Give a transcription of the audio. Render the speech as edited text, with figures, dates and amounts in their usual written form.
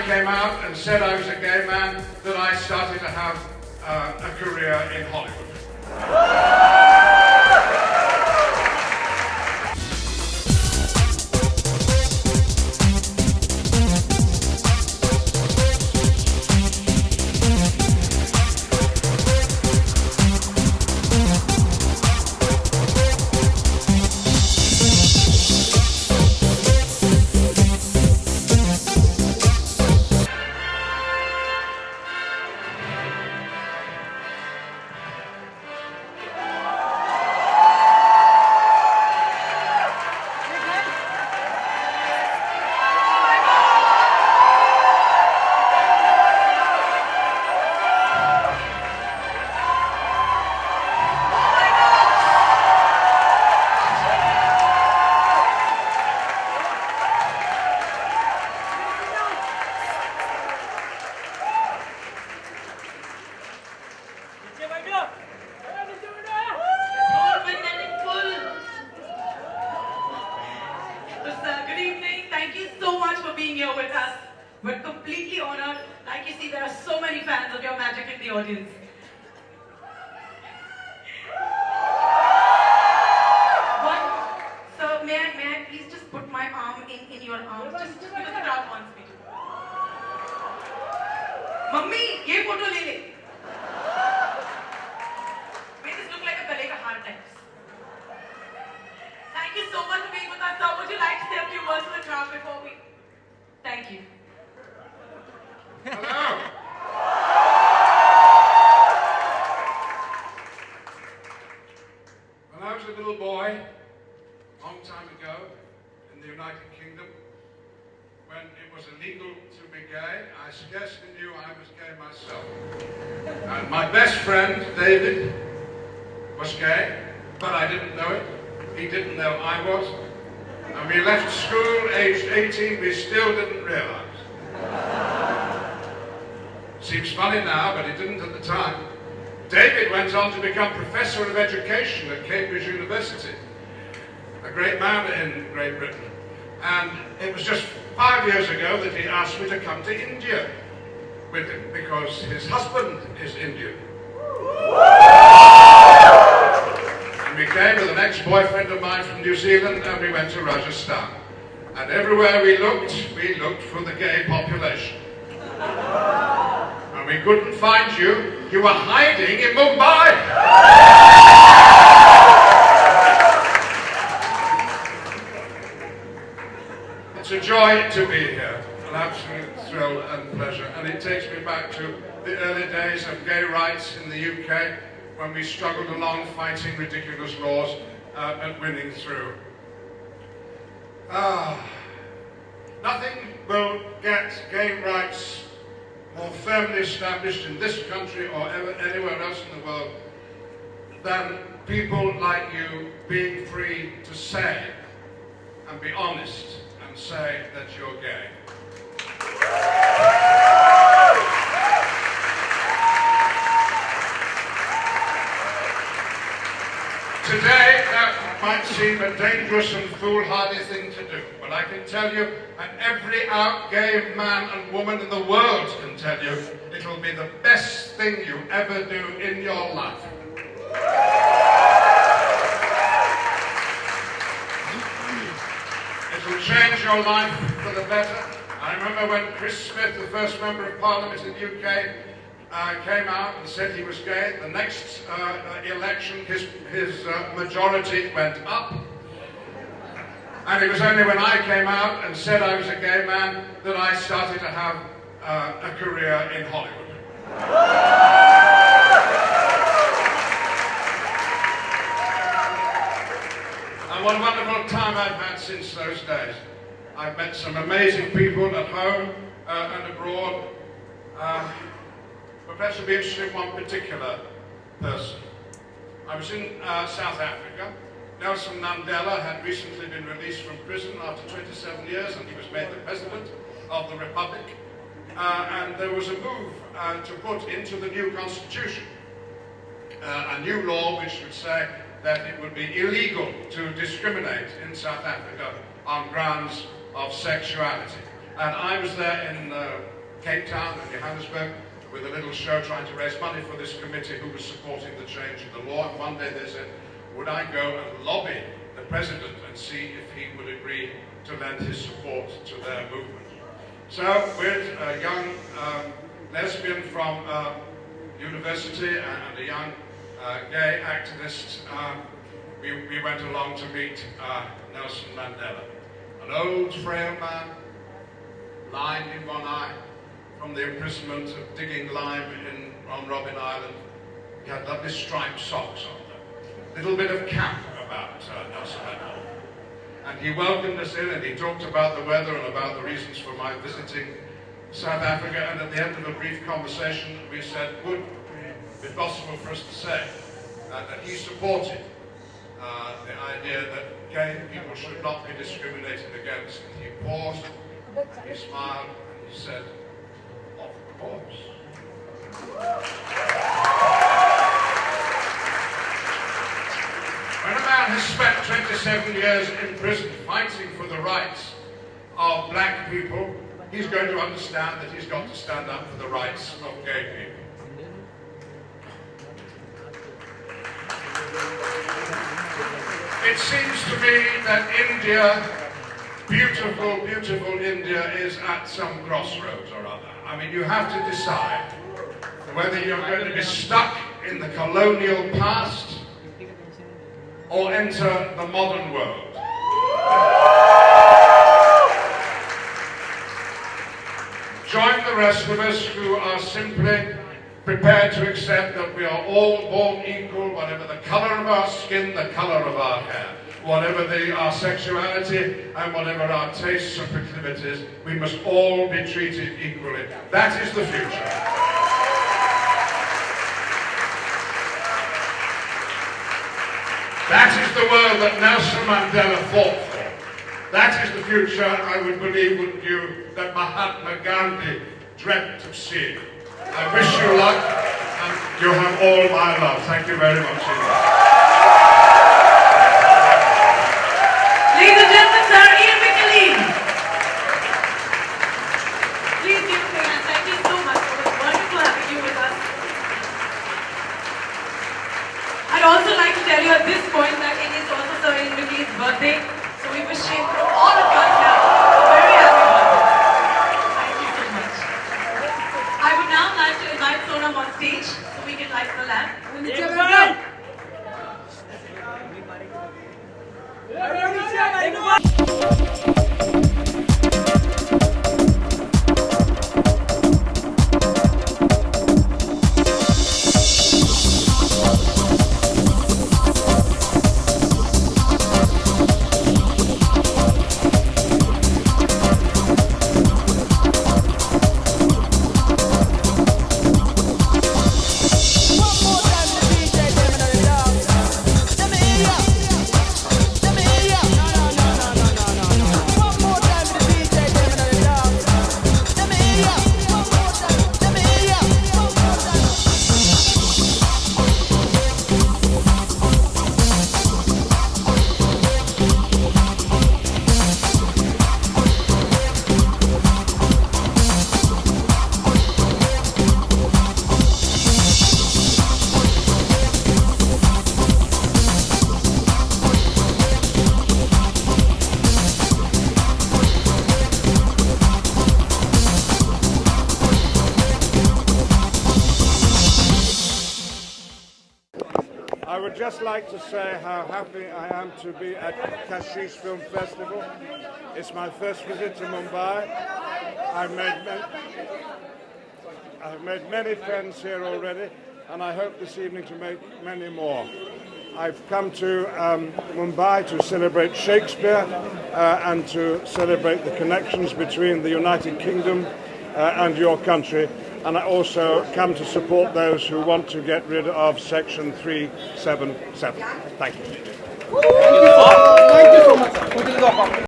came out and said I was a gay man that I started to have a career in Hollywood. With us. We're completely honored. Like you see, there are so many fans of your magic in the audience. So may I please just put my arm in your arm, just because the crowd wants me to. Mummy, ye photo le le. Make this look like a gale ka haar types. Thank you so much for being with us. Sir, would you like to say a few words to the crowd before we? Thank you. Hello. When I was a little boy, a long time ago, in the United Kingdom, when it was illegal to be gay, I scarcely knew I was gay myself. And my best friend, David, was gay, but I didn't know it. He didn't know I was. And we left school aged 18, we still didn't realize. Seems funny now, but it didn't at the time. David went on to become Professor of Education at Cambridge University, a great man in Great Britain. And it was just 5 years ago that he asked me to come to India with him, because his husband is Indian. We came with an ex-boyfriend of mine from New Zealand, and we went to Rajasthan. And everywhere we looked for the gay population. And we couldn't find you. You were hiding in Mumbai. It's a joy to be here, an absolute thrill and pleasure. And it takes me back to the early days of gay rights in the UK, when we struggled along fighting ridiculous laws and winning through. Nothing will get gay rights more firmly established in this country or anywhere else in the world than people like you being free to say and be honest and say that you're gay. Today, that might seem a dangerous and foolhardy thing to do, but I can tell you, and every out gay man and woman in the world can tell you, it will be the best thing you ever do in your life. It will change your life for the better. I remember when Chris Smith, the first Member of Parliament in the UK, came out and said he was gay. The next election, his majority went up. And it was only when I came out and said I was a gay man that I started to have a career in Hollywood. And what a wonderful time I've had since those days. I've met some amazing people at home and abroad. But perhaps I'll be interested in one particular person. I was in South Africa. Nelson Mandela had recently been released from prison after 27 years, and he was made the president of the Republic. And there was a move to put into the new constitution a new law which would say that it would be illegal to discriminate in South Africa on grounds of sexuality. And I was there in Cape Town and Johannesburg with a little show trying to raise money for this committee who was supporting the change in the law. And one day they said, would I go and lobby the president and see if he would agree to lend his support to their movement. So with a young lesbian from university and a young gay activist, we went along to meet Nelson Mandela, an old frail man, blind in one eye, from the imprisonment of digging lime on Robben Island. He had lovely striped socks on them. A little bit of camp about Nelson Mandela. And he welcomed us in and he talked about the weather and about the reasons for my visiting South Africa. And at the end of a brief conversation, we said, would it be possible for us to say that he supported the idea that gay people should not be discriminated against. And he paused, he smiled, and he said, of course. When a man has spent 27 years in prison fighting for the rights of black people, he's going to understand that he's got to stand up for the rights of gay people. It seems to me that India, beautiful, beautiful India, is at some crossroads or other. I mean, you have to decide whether you're going to be stuck in the colonial past or enter the modern world. Join the rest of us who are simply prepared to accept that we are all born equal, whatever the colour of our skin, the colour of our hair, whatever our sexuality and whatever our tastes or proclivities, we must all be treated equally. That is the future. That is the world that Nelson Mandela fought for. That is the future, I would believe, wouldn't you, that Mahatma Gandhi dreamt of seeing. I wish you luck, and you have all my love. Thank you very much indeed. Ladies and gentlemen, Sir Ian McKellen. Please give a big hand. Thank you so much. It was wonderful having you with us. I'd also like to tell you at this point that it is also Sir Ian McKellen's birthday, so we wish him from all of us now a very happy birthday. Thank you so much. I would now like to invite Sonam on stage so we can light the lamp. I would just like to say how happy I am to be at Kashish Film Festival. It's my first visit to Mumbai. I've made many friends here already, and I hope this evening to make many more. I've come to Mumbai to celebrate Shakespeare and to celebrate the connections between the United Kingdom and your country. And I also come to support those who want to get rid of Section 377. Thank you. Thank you so much.